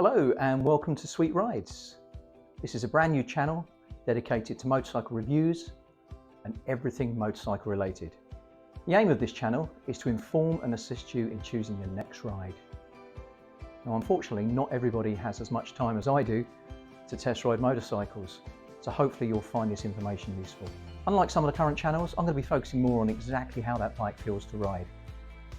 Hello and welcome to Sweet Rides. This is a brand new channel dedicated to motorcycle reviews and everything motorcycle related. The aim of this channel is to inform and assist you in choosing your next ride. Now unfortunately not everybody has as much time as I do to test ride motorcycles, so hopefully you'll find this information useful. Unlike some of the current channels, I'm going to be focusing more on exactly how that bike feels to ride.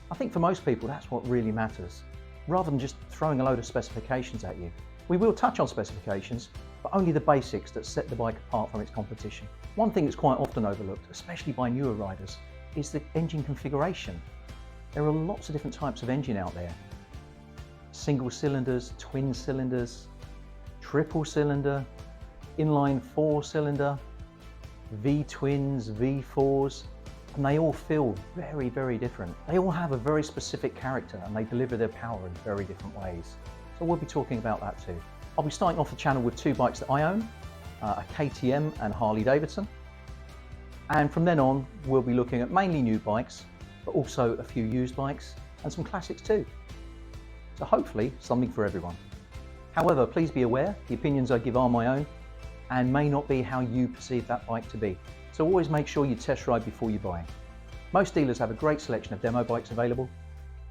I think for most people that's what really matters, rather than just throwing a load of specifications at you. We will touch on specifications, but only the basics that set the bike apart from its competition. One thing that's quite often overlooked, especially by newer riders, is the engine configuration. There are lots of different types of engine out there. Single cylinders, twin cylinders, triple cylinder, inline 4-cylinder, V-twins, V4s, and they all feel very, very different. They all have a very specific character and they deliver their power in very different ways. So we'll be talking about that too. I'll be starting off the channel with two bikes that I own, a KTM and Harley Davidson. And from then on, we'll be looking at mainly new bikes, but also a few used bikes and some classics too. So hopefully something for everyone. However, please be aware, the opinions I give are my own and may not be how you perceive that bike to be. So always make sure you test ride before you buy. Most dealers have a great selection of demo bikes available,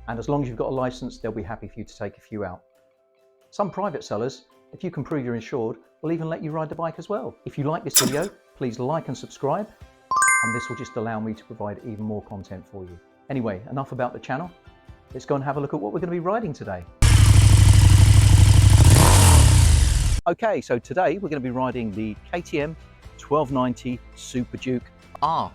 and as long as you've got a license, they'll be happy for you to take a few out. Some private sellers, if you can prove you're insured, will even let you ride the bike as well. If you like this video, please like and subscribe, and this will just allow me to provide even more content for you. Anyway, enough about the channel. Let's go and have a look at what we're going to be riding today. Okay, so today we're going to be riding the KTM 1290 Superduke R.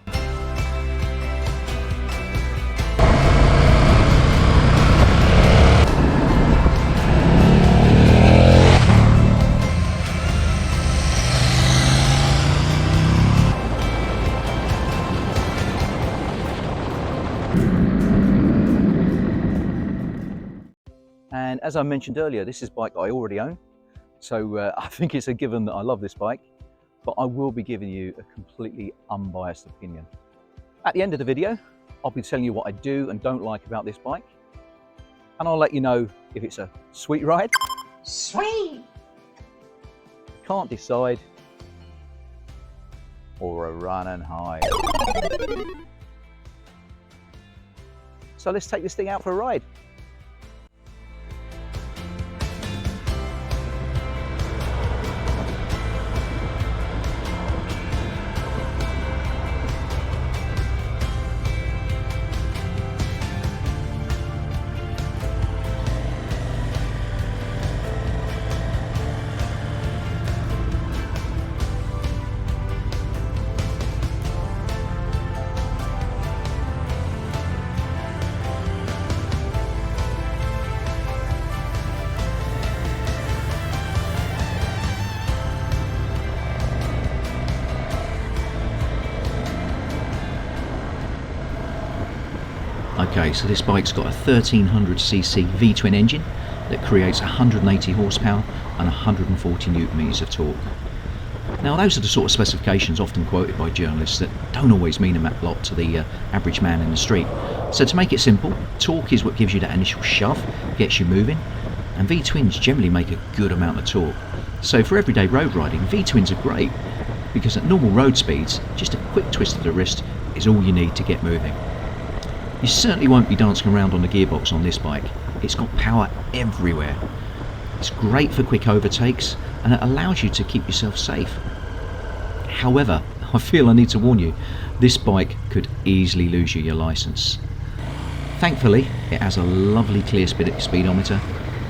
And as I mentioned earlier, this is a bike I already own, so I think it's a given that I love this bike. But I will be giving you a completely unbiased opinion. At the end of the video, I'll be telling you what I do and don't like about this bike, and I'll let you know if it's a sweet ride, sweet, can't decide, or a run and hide. So let's take this thing out for a ride. Okay, so this bike's got a 1300cc V-twin engine that creates 180 horsepower and 140 newton meters of torque. Now those are the sort of specifications often quoted by journalists that don't always mean a lot to the average man in the street. So to make it simple, torque is what gives you that initial shove, gets you moving, and V-twins generally make a good amount of torque. So for everyday road riding, V-twins are great because at normal road speeds, just a quick twist of the wrist is all you need to get moving. You certainly won't be dancing around on the gearbox on this bike. It's got power everywhere. It's great for quick overtakes and it allows you to keep yourself safe. However, I feel I need to warn you, this bike could easily lose you your license. Thankfully, it has a lovely clear speedometer,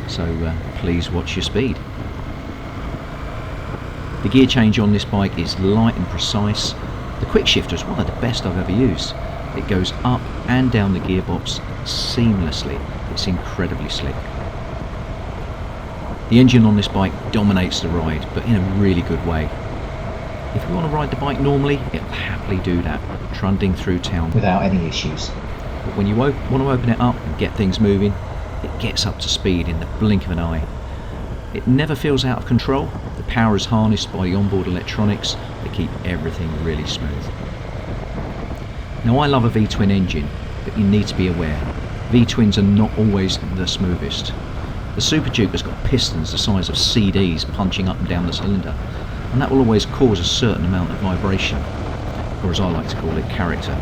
so please watch your speed. The gear change on this bike is light and precise. The quick shifter is one of the best I've ever used. It goes up and down the gearbox seamlessly. It's incredibly slick. The engine on this bike dominates the ride, but in a really good way. If you want to ride the bike normally, it'll happily do that, trundling through town without any issues. But when you want to open it up and get things moving, it gets up to speed in the blink of an eye. It never feels out of control. The power is harnessed by the onboard electronics that keep everything really smooth. Now I love a V-twin engine, but you need to be aware, V-twins are not always the smoothest. The Superduke has got pistons the size of CDs punching up and down the cylinder, and that will always cause a certain amount of vibration, or as I like to call it, character.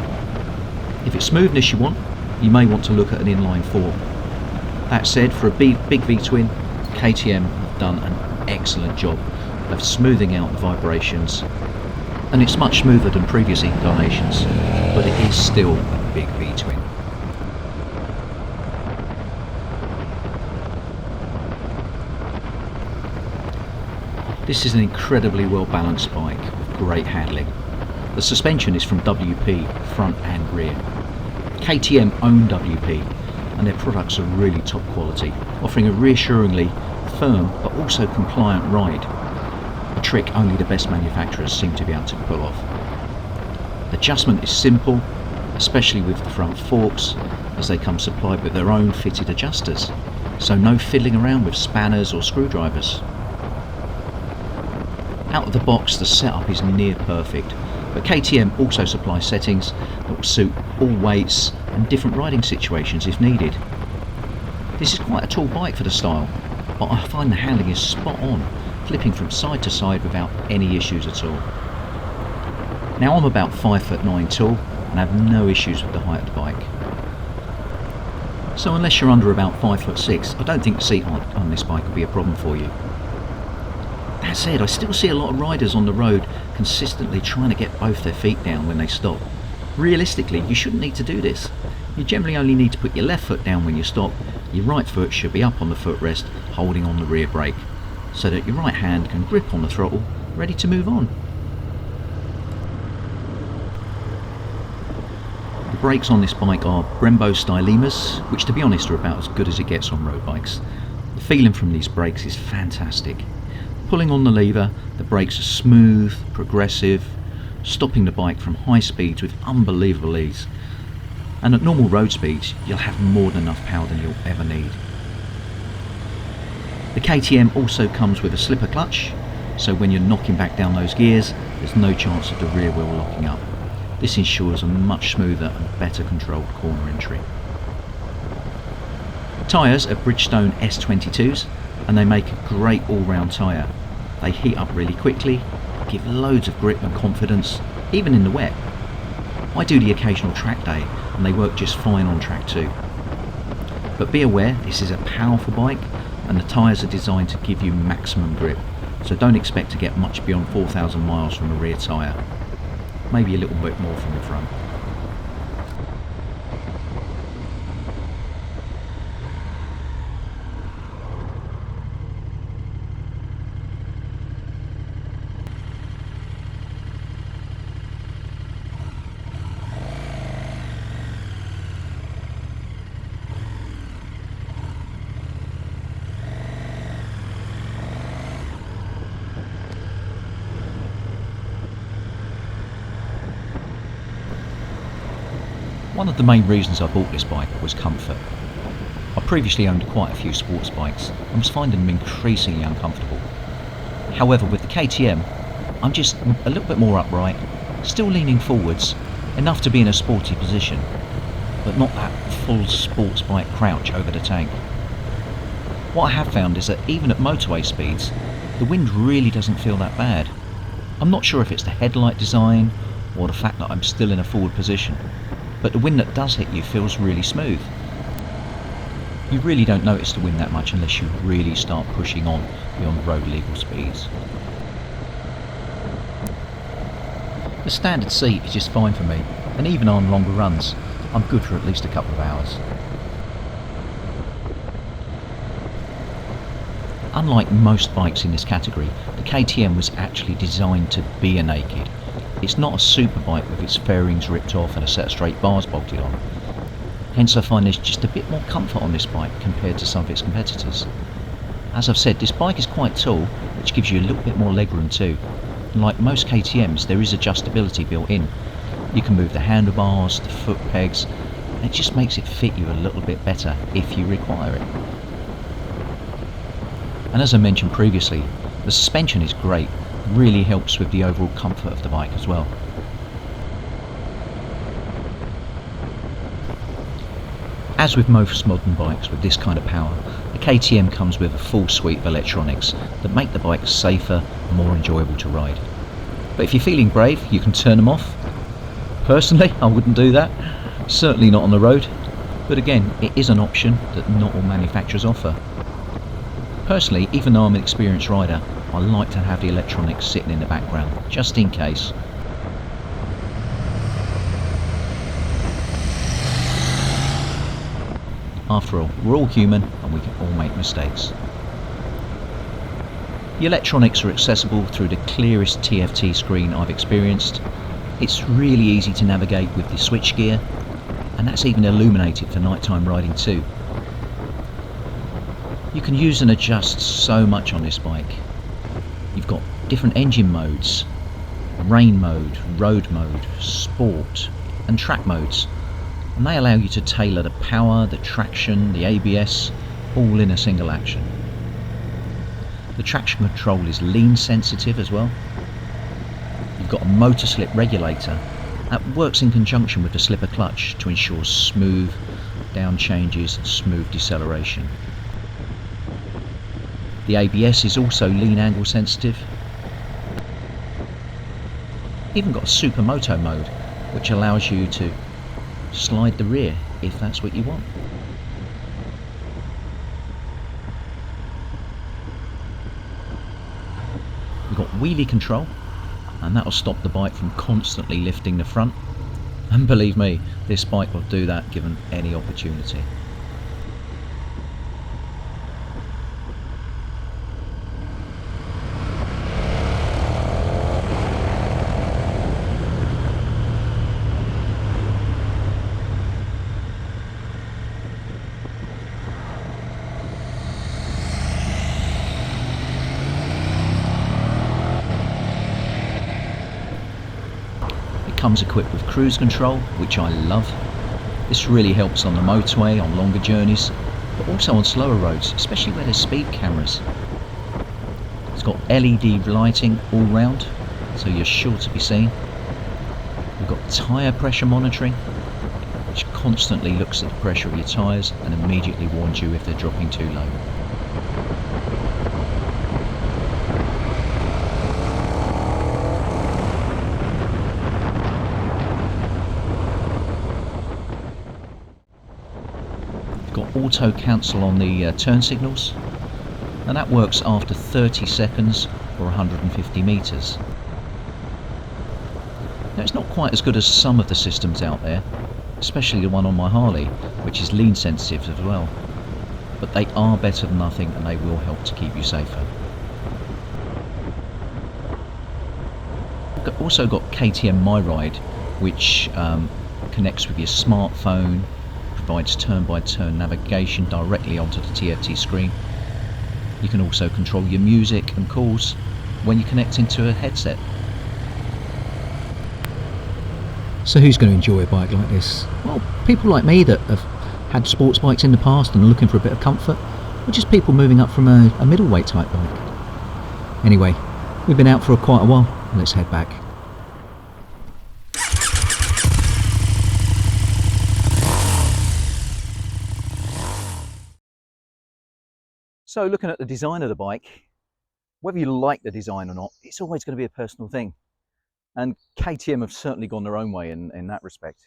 If it's smoothness you want, you may want to look at an inline 4. That said, for a big V-twin, KTM have done an excellent job of smoothing out the vibrations, and it's much smoother than previous incarnations, but it is still a big V-twin. This is an incredibly well balanced bike with great handling. The suspension is from WP, front and rear. KTM own WP, and their products are really top quality, offering a reassuringly firm but also compliant ride, a trick only the best manufacturers seem to be able to pull off. Adjustment is simple, especially with the front forks, as they come supplied with their own fitted adjusters, so no fiddling around with spanners or screwdrivers. Out of the box, the setup is near perfect, but KTM also supplies settings that will suit all weights and different riding situations if needed. This is quite a tall bike for the style, but I find the handling is spot on, flipping from side to side without any issues at all. Now I'm about 5'9" tall and have no issues with the height of the bike. So unless you're under about 5'6", I don't think the seat height on this bike will be a problem for you. That said, I still see a lot of riders on the road consistently trying to get both their feet down when they stop. Realistically, you shouldn't need to do this. You generally only need to put your left foot down when you stop. Your right foot should be up on the footrest, holding on the rear brake, so that your right hand can grip on the throttle, ready to move on. The brakes on this bike are Brembo Stylemas, which to be honest are about as good as it gets on road bikes. The feeling from these brakes is fantastic. Pulling on the lever, the brakes are smooth, progressive, stopping the bike from high speeds with unbelievable ease. And at normal road speeds, you'll have more than enough power than you'll ever need. The KTM also comes with a slipper clutch, so when you're knocking back down those gears, there's no chance of the rear wheel locking up. This ensures a much smoother and better controlled corner entry. Tyres are Bridgestone S22s, and they make a great all-round tyre. They heat up really quickly, give loads of grip and confidence, even in the wet. I do the occasional track day, and they work just fine on track too. But be aware, this is a powerful bike, and the tyres are designed to give you maximum grip, so don't expect to get much beyond 4,000 miles from a rear tyre. Maybe a little bit more from the front. One of the main reasons I bought this bike was comfort. I previously owned quite a few sports bikes and was finding them increasingly uncomfortable. However, with the KTM, I'm just a little bit more upright, still leaning forwards, enough to be in a sporty position, but not that full sports bike crouch over the tank. What I have found is that even at motorway speeds, the wind really doesn't feel that bad. I'm not sure if it's the headlight design or the fact that I'm still in a forward position, but the wind that does hit you feels really smooth. You really don't notice the wind that much unless you really start pushing on beyond road legal speeds. The standard seat is just fine for me, and even on longer runs, I'm good for at least a couple of hours. Unlike most bikes in this category, the KTM was actually designed to be a naked. It's not a super bike with its fairings ripped off and a set of straight bars bolted on. Hence I find there's just a bit more comfort on this bike compared to some of its competitors. As I've said, this bike is quite tall, which gives you a little bit more legroom too. And like most KTMs, there is adjustability built in. You can move the handlebars, the foot pegs, and it just makes it fit you a little bit better if you require it. And as I mentioned previously, the suspension is great. Really helps with the overall comfort of the bike as well. As with most modern bikes with this kind of power, the KTM comes with a full suite of electronics that make the bike safer and more enjoyable to ride. But if you're feeling brave, you can turn them off. Personally, I wouldn't do that, certainly not on the road, but again, it is an option that not all manufacturers offer. Personally, even though I'm an experienced rider, I like to have the electronics sitting in the background, just in case. After all, we're all human and we can all make mistakes. The electronics are accessible through the clearest TFT screen I've experienced. It's really easy to navigate with the switchgear, and that's even illuminated for nighttime riding too. You can use and adjust so much on this bike. You've got different engine modes, rain mode, road mode, sport and track modes, and they allow you to tailor the power, the traction, the ABS, all in a single action. The traction control is lean sensitive as well. You've got a motor slip regulator that works in conjunction with the slipper clutch to ensure smooth down changes and smooth deceleration. The ABS is also lean angle sensitive. Even got a supermoto mode which allows you to slide the rear if that's what you want. We've got wheelie control, and that will stop the bike from constantly lifting the front, and believe me, this bike will do that given any opportunity. Comes equipped with cruise control, which I love. This really helps on the motorway, on longer journeys, but also on slower roads, especially where there's speed cameras. It's got LED lighting all round, so you're sure to be seen. We've got tyre pressure monitoring, which constantly looks at the pressure of your tyres and immediately warns you if they're dropping too low. Got auto cancel on the turn signals, and that works after 30 seconds or 150 meters. Now, it's not quite as good as some of the systems out there, especially the one on my Harley, which is lean sensitive as well, but they are better than nothing and they will help to keep you safer. We've also got KTM My Ride, which connects with your smartphone, provides turn-by-turn navigation directly onto the TFT screen. You can also control your music and calls when you connect into a headset. So who's going to enjoy a bike like this? Well, people like me that have had sports bikes in the past and are looking for a bit of comfort, or just people moving up from a middleweight type bike. Anyway, we've been out for quite a while, let's head back. So looking at the design of the bike, whether you like the design or not, it's always going to be a personal thing. And KTM have certainly gone their own way in that respect.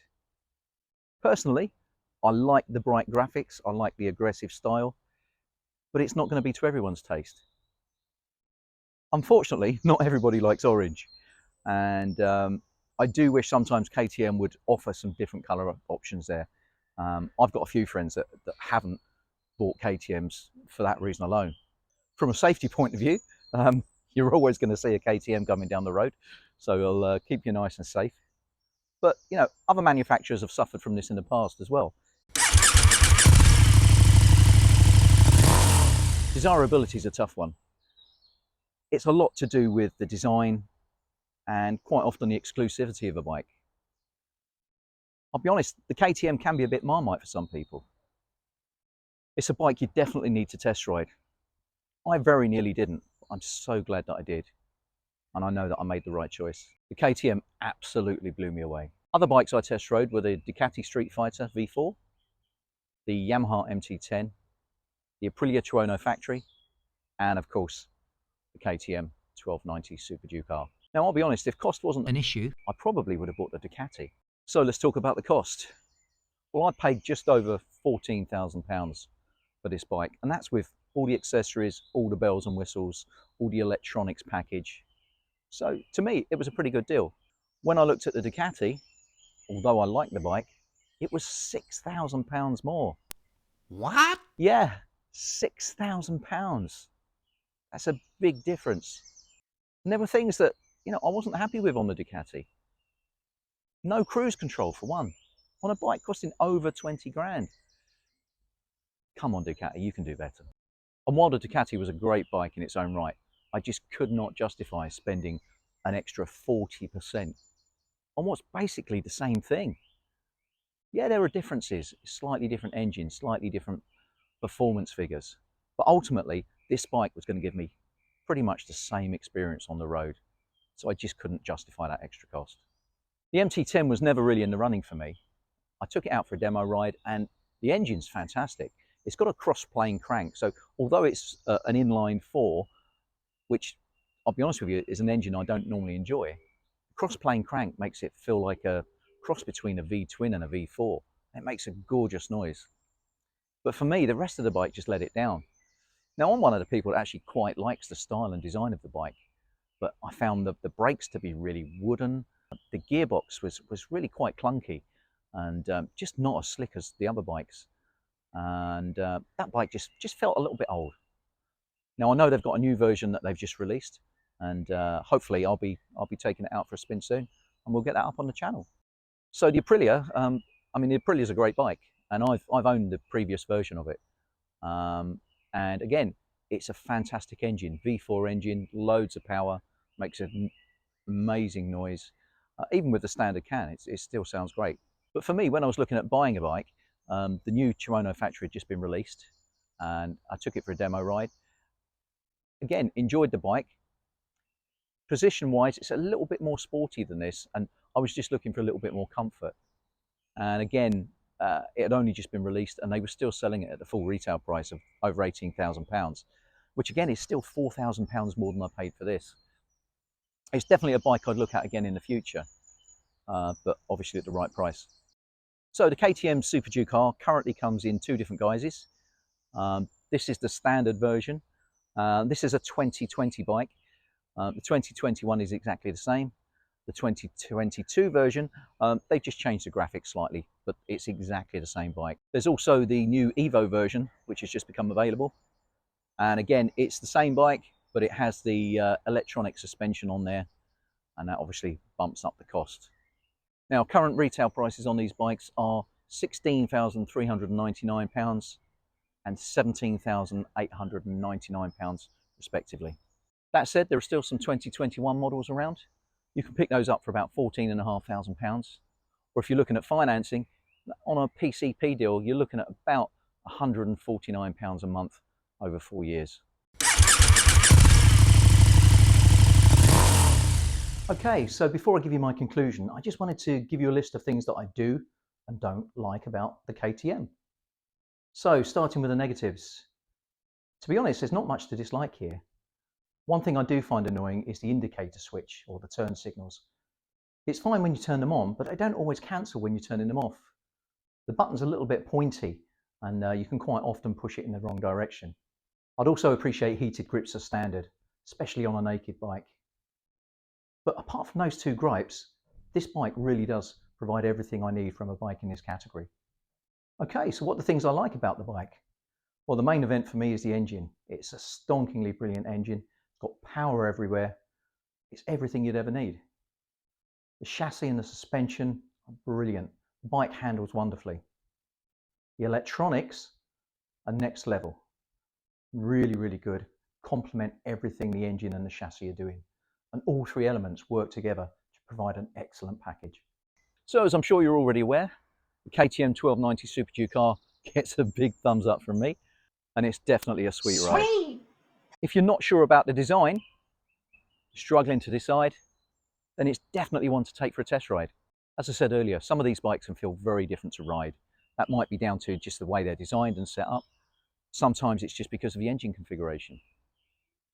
Personally, I like the bright graphics, I like the aggressive style, but it's not going to be to everyone's taste. Unfortunately, not everybody likes orange. And I do wish sometimes KTM would offer some different colour options there. I've got a few friends that haven't bought KTMs for that reason alone. From a safety point of view, you're always going to see a KTM coming down the road, so it'll keep you nice and safe. But you know, other manufacturers have suffered from this in the past as well. Desirability is a tough one. It's a lot to do with the design and quite often the exclusivity of a bike. I'll be honest, the KTM can be a bit Marmite for some people. It's a bike you definitely need to test ride. I very nearly didn't. I'm so glad that I did. And I know that I made the right choice. The KTM absolutely blew me away. Other bikes I test rode were the Ducati Street Fighter V4, the Yamaha MT-10, the Aprilia Tuono factory, and of course, the KTM 1290 Superduke R. Now, I'll be honest, if cost wasn't An issue? I probably would have bought the Ducati. So let's talk about the cost. Well, I paid just over £14,000 for this bike, and that's with all the accessories, all the bells and whistles, all the electronics package. So to me, it was a pretty good deal. When I looked at the Ducati, although I liked the bike, it was £6,000 more. What? Yeah, £6,000. That's a big difference. And there were things that, I wasn't happy with on the Ducati. No cruise control for one, on a bike costing over 20 grand. Come on, Ducati, you can do better. And while the Ducati was a great bike in its own right, I just could not justify spending an extra 40% on what's basically the same thing. Yeah, there are differences, slightly different engines, slightly different performance figures. But ultimately, this bike was going to give me pretty much the same experience on the road. So I just couldn't justify that extra cost. The MT10 was never really in the running for me. I took it out for a demo ride and the engine's fantastic. It's got a cross-plane crank. So although it's an inline 4, which I'll be honest with you, is an engine I don't normally enjoy, cross-plane crank makes it feel like a cross between a V-twin and a V4. It makes a gorgeous noise. But for me, the rest of the bike just let it down. Now, I'm one of the people that actually quite likes the style and design of the bike, but I found the brakes to be really wooden. The gearbox was really quite clunky and just not as slick as the other bikes. And that bike just felt a little bit old. Now, I know they've got a new version that they've just released, and hopefully I'll be taking it out for a spin soon, and we'll get that up on the channel. So the Aprilia, the Aprilia is a great bike, and I've owned the previous version of it. And again, it's a fantastic engine, V4 engine, loads of power, makes an amazing noise. Even with the standard can, it still sounds great. But for me, when I was looking at buying a bike, the new Tuono factory had just been released, and I took it for a demo ride. Again, enjoyed the bike. Position-wise, it's a little bit more sporty than this, and I was just looking for a little bit more comfort. And again, it had only just been released, and they were still selling it at the full retail price of over £18,000, which again is still £4,000 more than I paid for this. It's definitely a bike I'd look at again in the future, but obviously at the right price. So the KTM Superduke R currently comes in two different guises. This is the standard version. This is a 2020 bike. The 2021 is exactly the same. The 2022 version, they've just changed the graphics slightly, but it's exactly the same bike. There's also the new Evo version, which has just become available. And again, it's the same bike, but it has the electronic suspension on there, and that obviously bumps up the cost. Now, current retail prices on these bikes are £16,399 and £17,899 respectively. That said, there are still some 2021 models around. You can pick those up for about £14,500. Or if you're looking at financing, on a PCP deal, you're looking at about £149 a month over 4 years. Okay, so before I give you my conclusion, I just wanted to give you a list of things that I do and don't like about the KTM. So, starting with the negatives. To be honest, there's not much to dislike here. One thing I do find annoying is the indicator switch or the turn signals. It's fine when you turn them on, but they don't always cancel when you're turning them off. The button's a little bit pointy, and you can quite often push it in the wrong direction. I'd also appreciate heated grips as standard, especially on a naked bike. But apart from those two gripes, this bike really does provide everything I need from a bike in this category. Okay, so what are the things I like about the bike? Well, the main event for me is the engine. It's a stonkingly brilliant engine. It's got power everywhere. It's everything you'd ever need. The chassis and the suspension are brilliant. The bike handles wonderfully. The electronics are next level. Really, really good. Complement everything the engine and the chassis are doing. And all three elements work together to provide an excellent package. So, as I'm sure you're already aware, the KTM 1290 Superduke R gets a big thumbs up from me, and it's definitely a sweet ride. If you're not sure about the design, struggling to decide, then it's definitely one to take for a test ride. As I said earlier, some of these bikes can feel very different to ride. That might be down to just the way they're designed and set up. Sometimes it's just because of the engine configuration.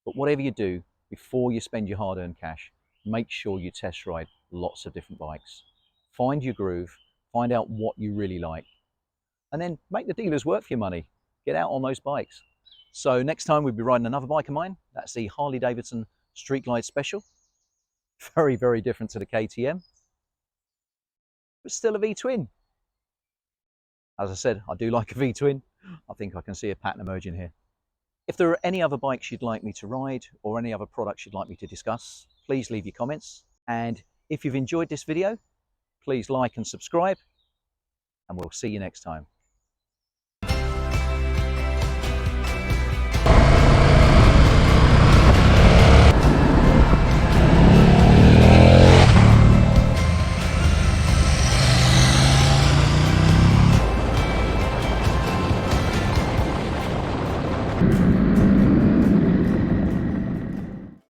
But whatever you do, before you spend your hard-earned cash, make sure you test ride lots of different bikes. Find your groove, find out what you really like, and then make the dealers work for your money. Get out on those bikes. So next time we'll be riding another bike of mine. That's the Harley Davidson Street Glide Special. Very, very different to the KTM, but still a V-twin. As I said, I do like a V-twin. I think I can see a pattern emerging here. If there are any other bikes you'd like me to ride or any other products you'd like me to discuss, please leave your comments. And if you've enjoyed this video, please like and subscribe, and we'll see you next time.